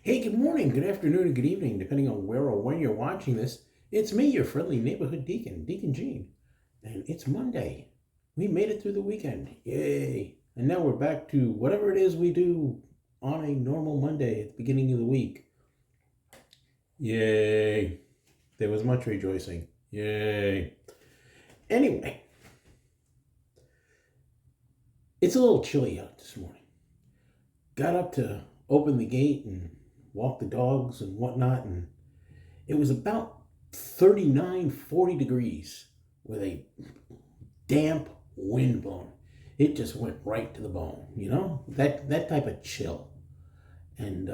Hey, good morning, good afternoon, and good evening, depending on where or when you're watching this. It's me, your friendly neighborhood Deacon, Deacon Gene. And it's Monday. We made it through the weekend. Yay. And now we're back to whatever it is we do on a normal Monday at the beginning of the week. Yay. There was much rejoicing. Yay. Anyway, it's a little chilly out this morning. Got up to open the gate and walk the dogs and whatnot, and it was about 39, 40 degrees with a damp wind blowing. It just went right to the bone, that type of chill. And,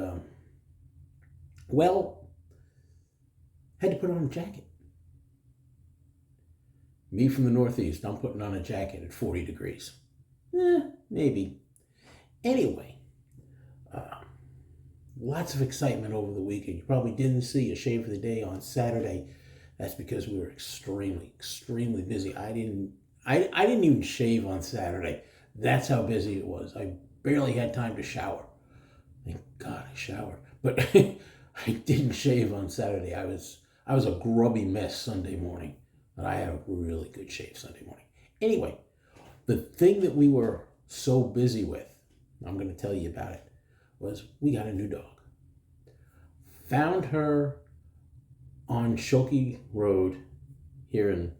had to put on a jacket. Me from the Northeast, I'm putting on a jacket at 40 degrees. Maybe. Anyway, lots of excitement over the weekend. You probably didn't see a Shave for the Day on Saturday. That's because we were extremely, extremely busy. I didn't even shave on Saturday. That's how busy it was. I barely had time to shower. Thank God I showered. But I didn't shave on Saturday. I was a grubby mess Sunday morning. But I had a really good shave Sunday morning. Anyway, the thing that we were so busy with, I'm going to tell you about it, was we got a new dog. Found her on Smoky Road here in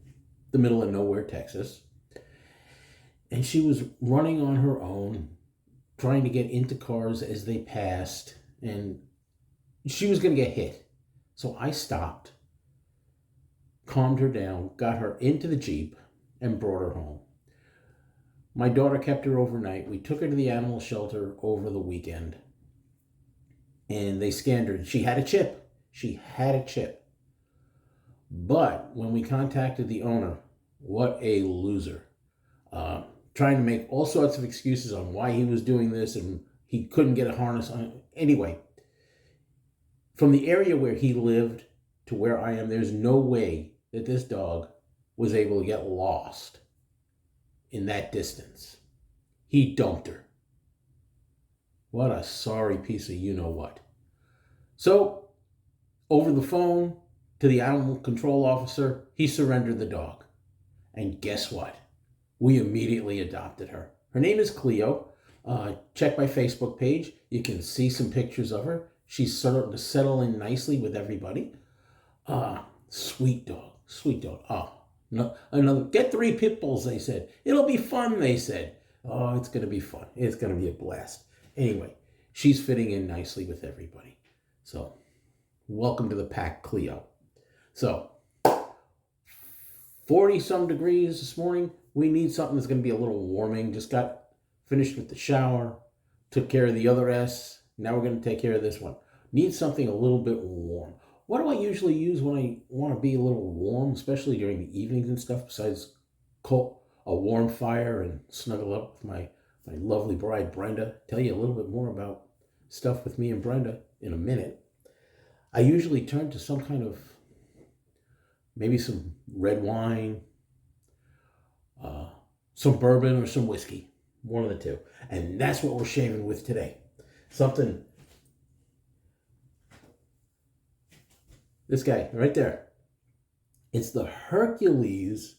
the middle of nowhere, Texas. And she was running on her own, trying to get into cars as they passed. And she was going to get hit. So I stopped, calmed her down, got her into the Jeep, and brought her home. My daughter kept her overnight. We took her to the animal shelter over the weekend. And they scanned her. She had a chip. But when we contacted the owner, what a loser. Trying to make all sorts of excuses on why he was doing this and he couldn't get a harness on. Anyway, from the area where he lived to where I am, there's no way that this dog was able to get lost in that distance. He dumped her. What a sorry piece of you-know-what. So, over the phone to the animal control officer, he surrendered the dog. And guess what? We immediately adopted her. Her name is Cleo. Check my Facebook page. You can see some pictures of her. She's starting to settle in nicely with everybody. Sweet dog. No, another. Get 3 pit bulls, they said. It'll be fun, they said. Oh, it's going to be fun. It's going to be a blast. Anyway, she's fitting in nicely with everybody. So, welcome to the pack, Cleo. So, 40-some degrees this morning. We need something that's going to be a little warming. Just got finished with the shower. Took care of the other S. Now we're going to take care of this one. Need something a little bit warm. What do I usually use when I want to be a little warm, especially during the evenings and stuff, besides a warm fire and snuggle up with my lovely bride, Brenda? Tell you a little bit more about stuff with me and Brenda in a minute. I usually turn to some kind of, maybe some red wine, some bourbon or some whiskey, one of the two. And that's what we're shaving with today. Something, this guy right there. It's the Hercules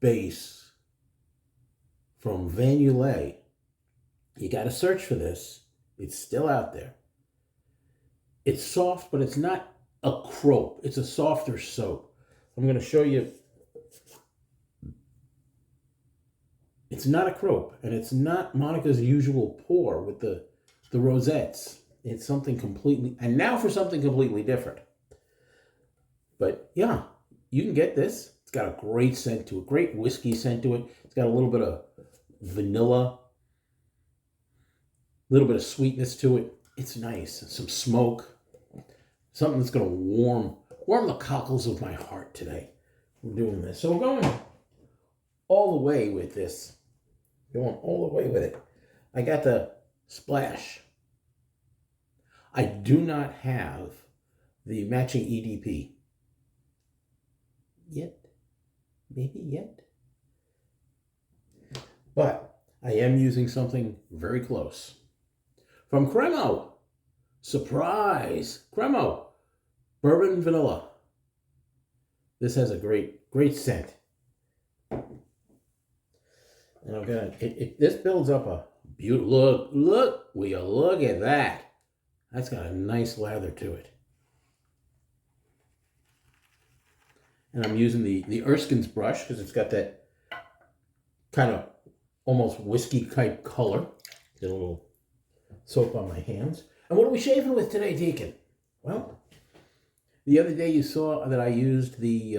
base from VanYulay. You got to search for this. It's still out there. It's soft, but it's not a crope. It's a softer soap. I'm going to show you. It's not a crope, and it's not Monica's usual pour with the rosettes. It's something completely, and now for something completely different. But yeah, you can get this. It's got a great scent to it, great whiskey scent to it. It's got a little bit of vanilla, a little bit of sweetness to it. It's nice. Some smoke. Something that's going to warm the cockles of my heart today. We're doing this. So we're going all the way with this. Going all the way with it. I got the splash. I do not have the matching EDP. Maybe yet. But I am using something very close. From Cremo. Surprise! Cremo! Bourbon vanilla. This has a great scent. And I'm gonna, this builds up a beautiful, will you look at that? That's got a nice lather to it. And I'm using the Erskine's brush because it's got that kind of almost whiskey type color. Get a little soap on my hands. And what are we shaving with today, Deacon? Well, the other day you saw that I used the,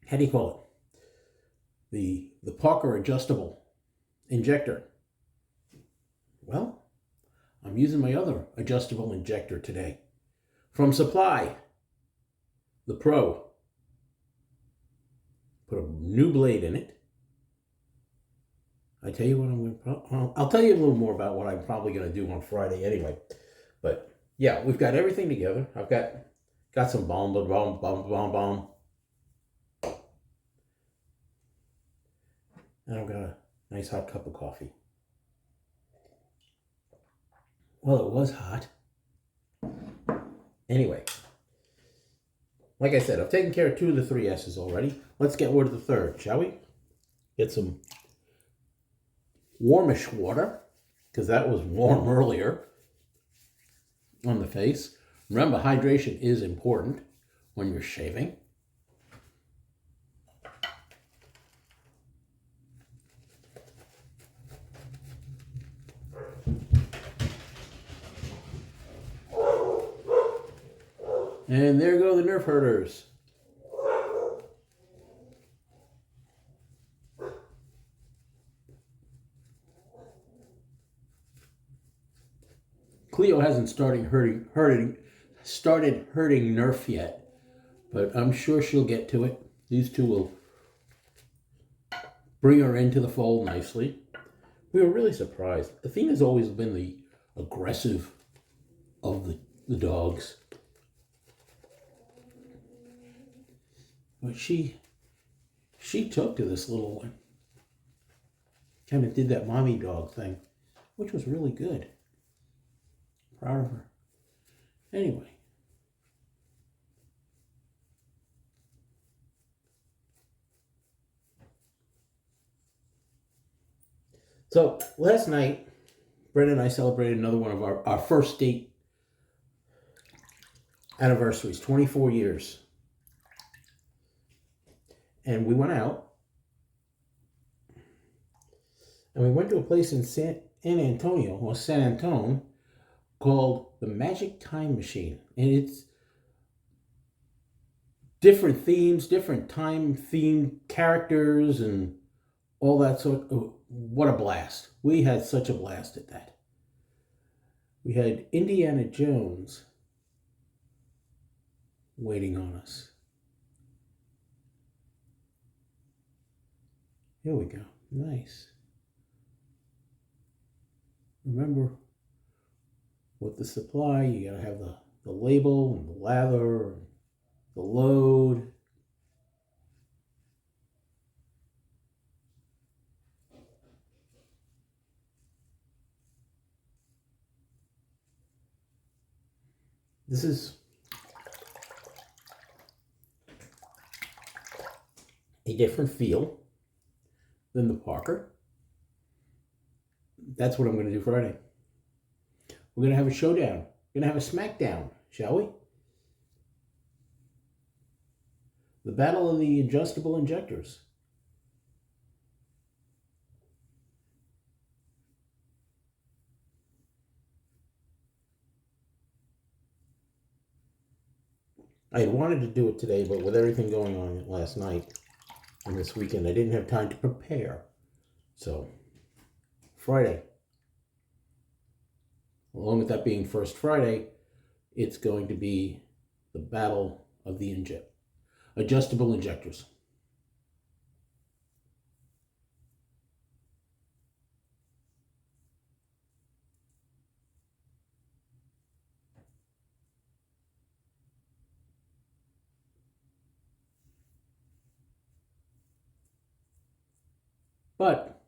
how do you call it? The Parker adjustable injector. Well, I'm using my other adjustable injector today. From Supply, the Pro. Put a new blade in it. I tell you what I'll tell you a little more about what I'm probably going to do on Friday anyway. But yeah, we've got everything together. I've got some Balm. And I've got a nice hot cup of coffee. Well, it was hot. Anyway, like I said, I've taken care of 2 of the 3 S's already. Let's get rid of the third, shall we? Get some warmish water, because that was warm earlier on the face. Remember, hydration is important when you're shaving. And there go the nerf herders. Cleo hasn't started hurting Nerf yet, but I'm sure she'll get to it. These 2 will bring her into the fold nicely. We were really surprised. Athena's always been the aggressive of the dogs. But she took to this little one. Kind of did that mommy dog thing, which was really good. Proud of her. Anyway. So last night, Brenda and I celebrated another one of our first date anniversaries, 24 years. And we went out. And we went to a place in San Antone, called the Magic Time Machine. And it's different themes, different time-themed characters, and all that sort of... What a blast. We had such a blast at that. We had Indiana Jones waiting on us. Here we go. Nice. Remember, with the supply, you gotta have the label and the lather, and the load. This is a different feel than the Parker. That's what I'm going to do Friday. We're going to have a showdown. We're going to have a smackdown, shall we? The battle of the adjustable injectors. I had wanted to do it today, but with everything going on last night and this weekend, I didn't have time to prepare. So, Friday. Along with that being First Friday, it's going to be the battle of the adjustable injectors. But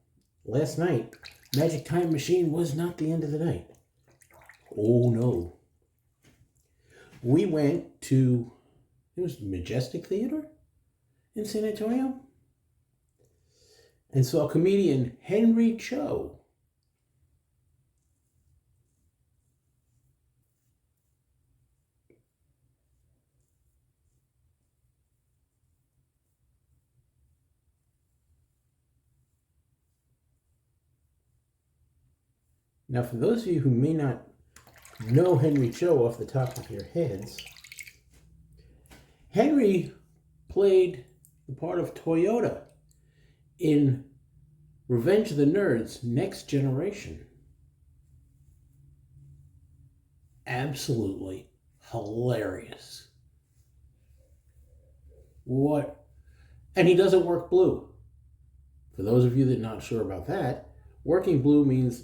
last night, Magic Time Machine was not the end of the night. Oh no. We went to, it was Majestic Theater in San Antonio, and saw comedian Henry Cho. Now, for those of you who may not know Henry Cho off the top of your heads, Henry played the part of Toyota in Revenge of the Nerds Next Generation. Absolutely hilarious. What? And he doesn't work blue. For those of you that are not sure about that, working blue means,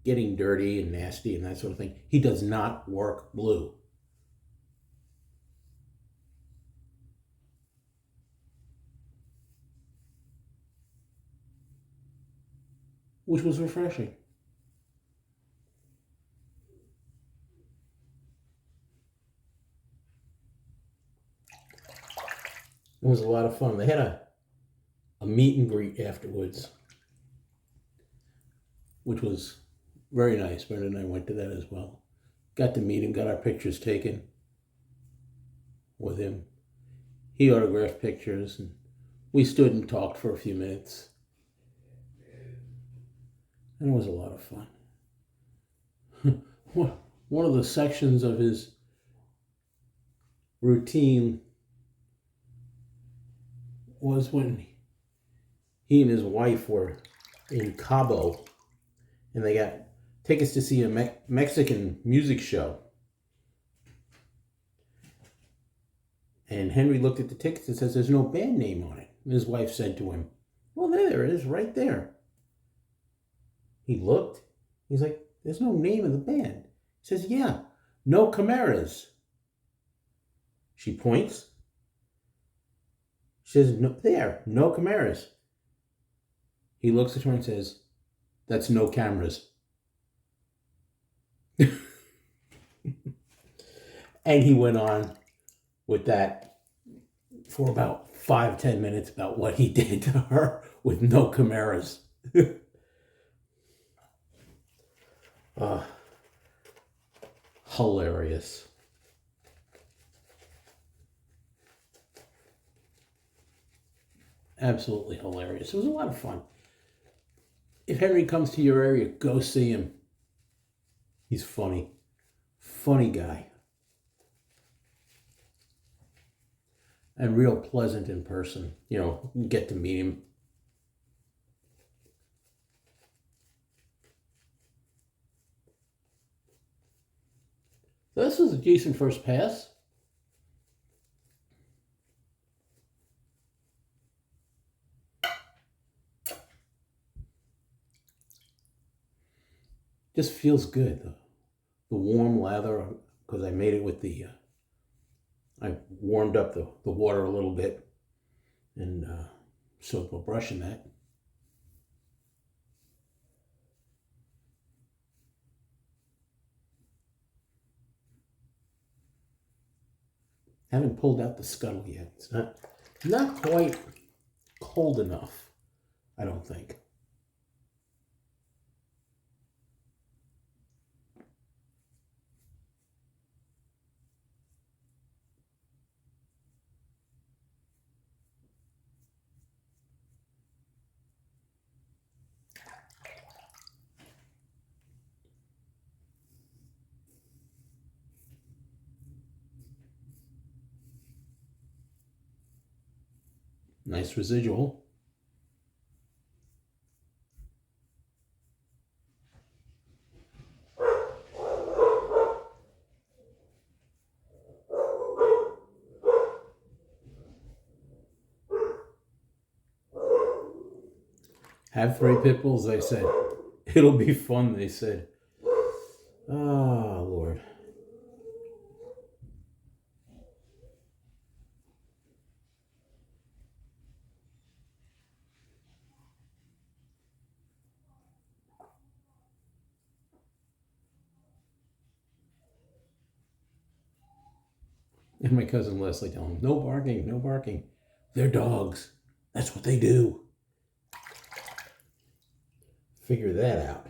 getting dirty and nasty and that sort of thing. He does not work blue. Which was refreshing. It was a lot of fun. They had a meet and greet afterwards, which was very nice. Brenda and I went to that as well. Got to meet him, got our pictures taken with him. He autographed pictures, and we stood and talked for a few minutes. And it was a lot of fun. One of the sections of his routine was when he and his wife were in Cabo, and they got tickets to see a Mexican music show. And Henry looked at the tickets and says, "There's no band name on it." And his wife said to him, "Well, there it is, right there." He looked. He's like, "There's no name of the band." He says, "Yeah, No Chimeras." She points. She says, "No, there, No Chimeras." He looks at her and says, "That's No Cameras." And he went on with that for about 5-10 minutes about what he did to her with No Chimeras. Hilarious. Absolutely hilarious. It was a lot of fun. If Henry comes to your area, go see him. He's funny. Funny guy. And real pleasant in person. You get to meet him. So this was a decent first pass. Just feels good. The warm lather, because I made it with I warmed up the water a little bit and soaked my brush in that. Haven't pulled out the scuttle yet. It's not quite cold enough, I don't think. Nice residual. Have 3 pit bulls, they said. It'll be fun, they said. Oh, Lord. And my cousin Leslie telling him, no barking, no barking. They're dogs. That's what they do. Figure that out.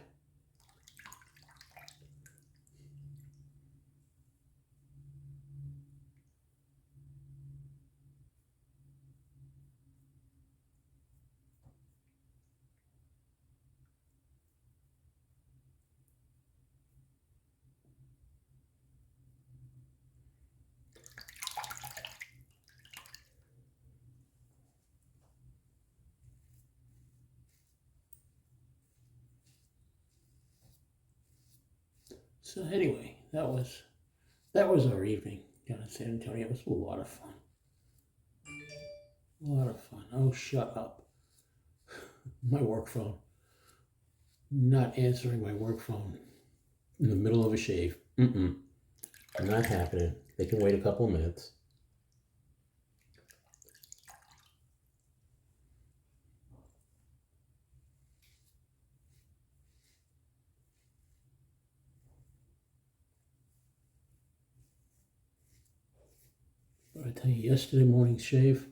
So anyway, that was our evening down in San Antonio. It was a lot of fun. A lot of fun. Oh, shut up. My work phone. Not answering my work phone in the middle of a shave. Not happening. They can wait a couple of minutes. But I tell you, yesterday morning's shave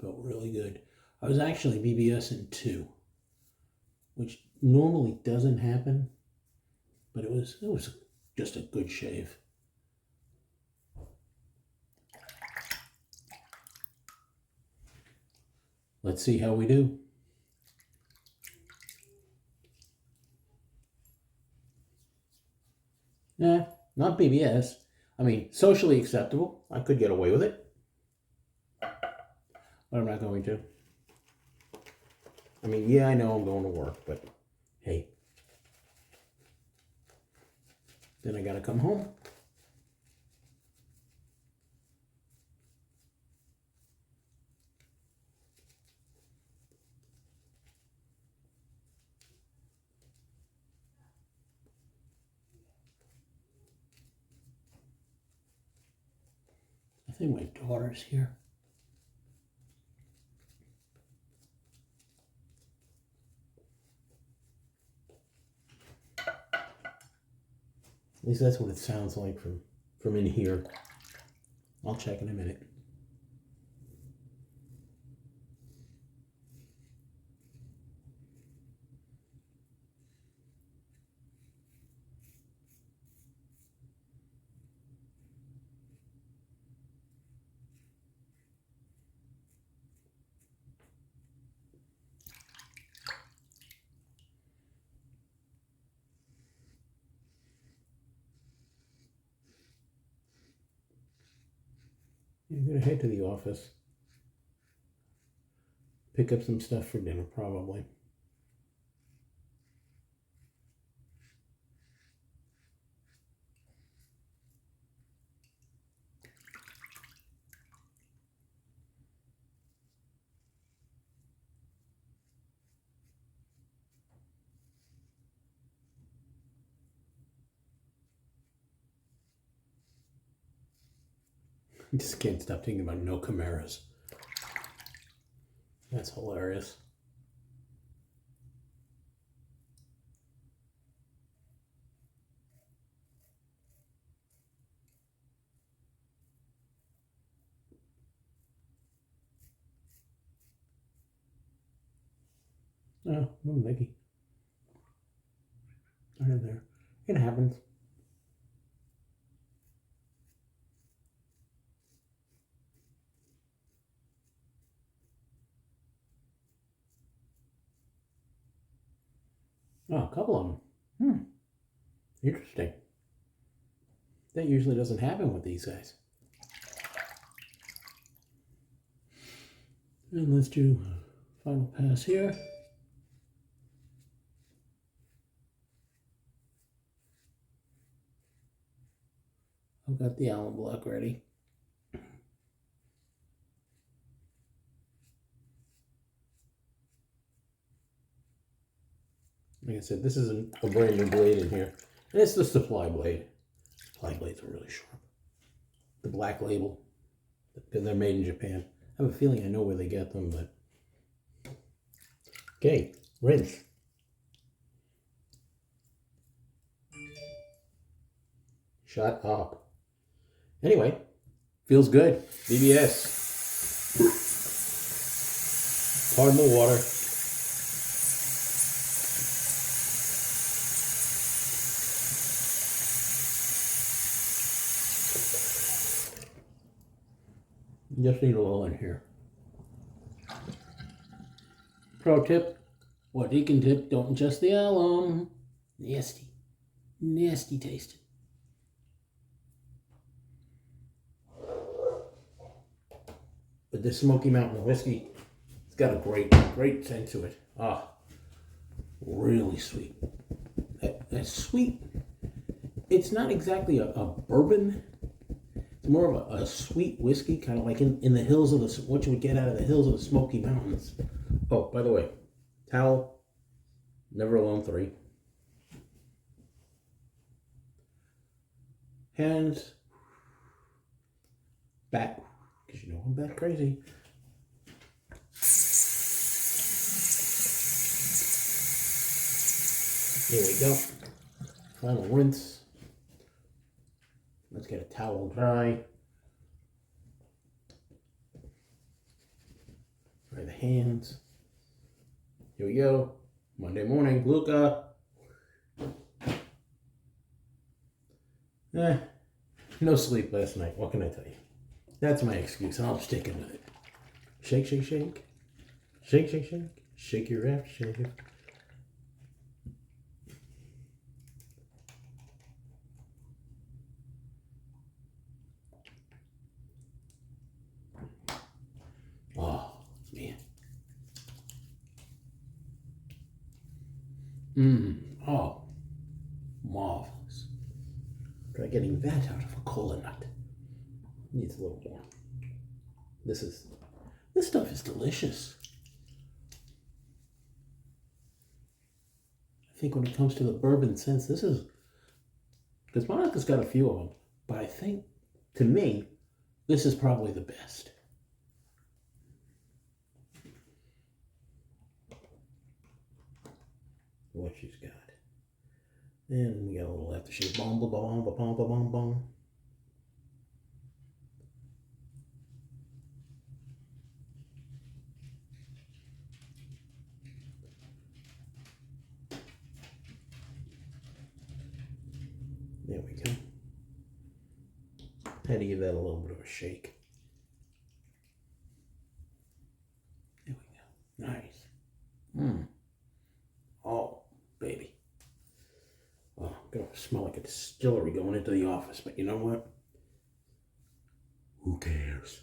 felt really good. I was actually BBSing 2, which normally doesn't happen, but it was just a good shave. Let's see how we do. Nah, not BBS. I mean, socially acceptable. I could get away with it. But I'm not going to. I mean, yeah, I know I'm going to work, but hey. Then I gotta come home. I think my daughter's here. At least that's what it sounds like from in here. I'll check in a minute. I'm gonna head to the office. Pick up some stuff for dinner, probably. I just can't stop thinking about no Camaras. That's hilarious. Oh, no, Mickey. Right in there. It happens. Oh, a couple of them. Interesting. That usually doesn't happen with these guys. And let's do final pass here. I've got the Alum block ready. Like I said, this is a brand new blade in here. And it's the supply blade. Supply blades are really sharp. The black label, because they're made in Japan. I have a feeling I know where they get them, but... Okay, rinse. Shut up. Anyway, feels good. BBS. Pardon the water. Just need a little in here. Pro tip, or Deacon tip, don't ingest the alum. Nasty. Nasty tasting. But this Smoky Mountain Whisky, it's got a great scent to it. Ah, really sweet. That's sweet. It's not exactly a bourbon. It's more of a sweet whiskey, kind of like in the hills of what you would get out of the hills of the Smoky Mountains. Oh, by the way, towel, never alone 3. Hands, back, because you know I'm bat crazy. Here we go. Final rinse. Let's get a towel dry. Dry the hands. Here we go. Monday morning, Luca. No sleep last night. What can I tell you? That's my excuse, and I'll stick it with it. Shake, shake, shake. Shake, shake, shake. Shake your aftershave. Oh, man. Oh, marvelous. Try getting that out of a cola nut. Needs a little more. This stuff is delicious. I think when it comes to the bourbon scents, this is, because Monica's got a few of them, but I think, to me, this is probably the best. What she's got. And we got a little aftershave. Balm, balm, balm, balm, balm, balm. There we go. Had to give that a little bit of a shake. There we go. Nice. Oh, baby. Oh, I'm going to smell like a distillery going into the office, but you know what? Who cares?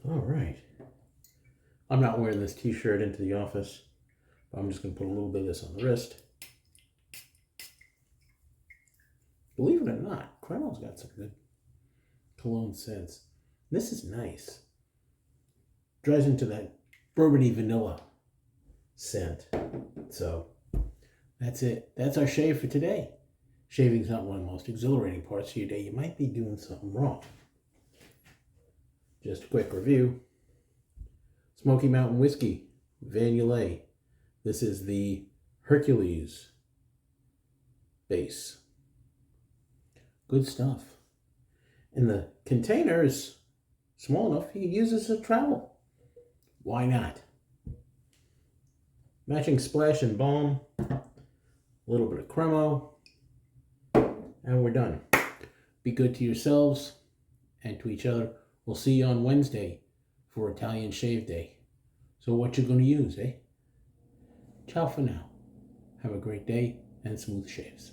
All right. I'm not wearing this t-shirt into the office, but I'm just going to put a little bit of this on the wrist. Believe it or not, Cologne's got some good cologne scents. This is nice. Dries into that bourbony vanilla scent. So that's it. That's our shave for today. Shaving's not one of the most exhilarating parts of your day. You might be doing something wrong. Just a quick review. Smoky Mountain Whisky, VanYulay. This is the Hercules base. Good stuff. And the container is small enough you can use this as a travel. Why not? Matching splash and balm. A little bit of cremo. And we're done. Be good to yourselves and to each other. We'll see you on Wednesday for Italian Shave Day. So what you gonna use, eh? Ciao for now. Have a great day and smooth shaves.